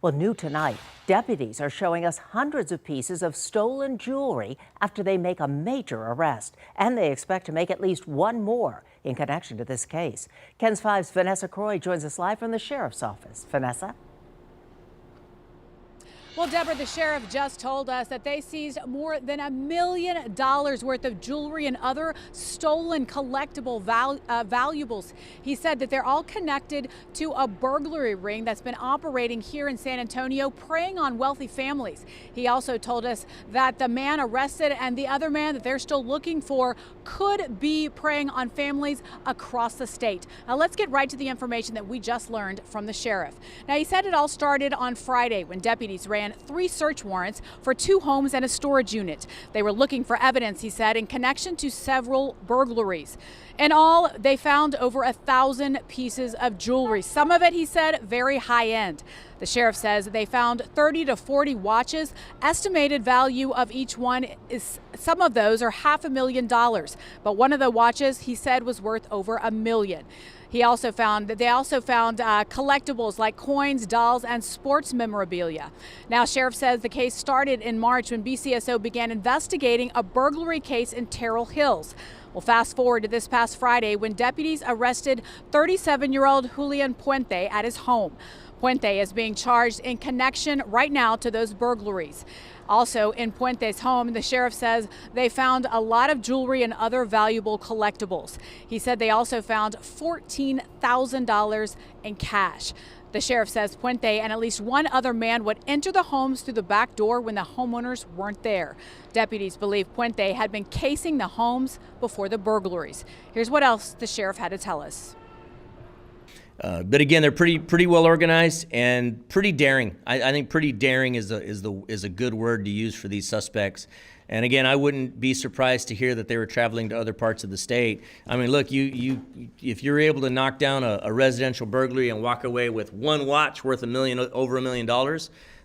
Well, new tonight, deputies are showing us hundreds of pieces of stolen jewelry after they make a major arrest. And they expect to make at least one more in connection to this case. KENS 5's Vanessa Croy joins us live from the sheriff's office. Vanessa? Well, Deborah, the sheriff just told us that they seized more than $1 million worth of jewelry and other stolen collectible valuables. He said that they're all connected to a burglary ring that's been operating here in San Antonio, preying on wealthy families. He also told us that the man arrested and the other man that they're still looking for could be preying on families across the state. Now, let's get right to the information that we just learned from the sheriff. Now, he said it all started on Friday when deputies ran 3 search warrants for 2 homes and a storage unit. They were looking for evidence, he said, in connection to several burglaries. In all, they found over 1,000 pieces of jewelry. Some of it, he said, very high end. The sheriff says they found 30 to 40 watches. Estimated value of each one is, some of those are $500,000. But one of the watches, he said, was worth over $1 million. They also found collectibles like coins, dolls, and sports memorabilia. Now, sheriff says the case started in March when BCSO began investigating a burglary case in Terrell Hills. Well, fast forward to this past Friday when deputies arrested 37-year-old Julian Puente at his home. Puente is being charged in connection right now to those burglaries. Also in Puente's home, the sheriff says they found a lot of jewelry and other valuable collectibles. He said they also found $14,000 in cash. The sheriff says Puente and at least one other man would enter the homes through the back door when the homeowners weren't there. Deputies believe Puente had been casing the homes before the burglaries. Here's what else the sheriff had to tell us. But again, they're pretty well organized and pretty daring. I think pretty daring is a good word to use for these suspects. And again, I wouldn't be surprised to hear that they were traveling to other parts of the state. I mean, look, if you're able to knock down a residential burglary and walk away with one watch worth over $1 million,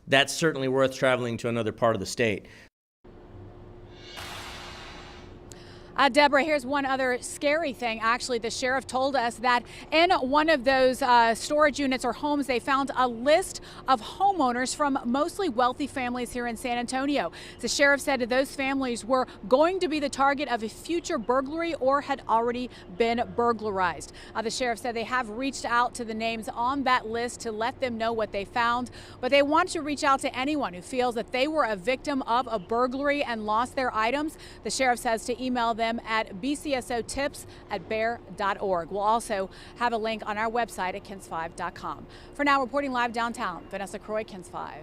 that's certainly worth traveling to another part of the state. Deborah, here's one other scary thing. Actually, the sheriff told us that in one of those storage units or homes, they found a list of homeowners from mostly wealthy families here in San Antonio. The sheriff said that those families were going to be the target of a future burglary or had already been burglarized. The sheriff said they have reached out to the names on that list to let them know what they found, but they want to reach out to anyone who feels that they were a victim of a burglary and lost their items. The sheriff says to email them at bcsotips@bear.org. We'll also have a link on our website at kens5.com. For now, reporting live downtown, Vanessa Croy, KENS 5.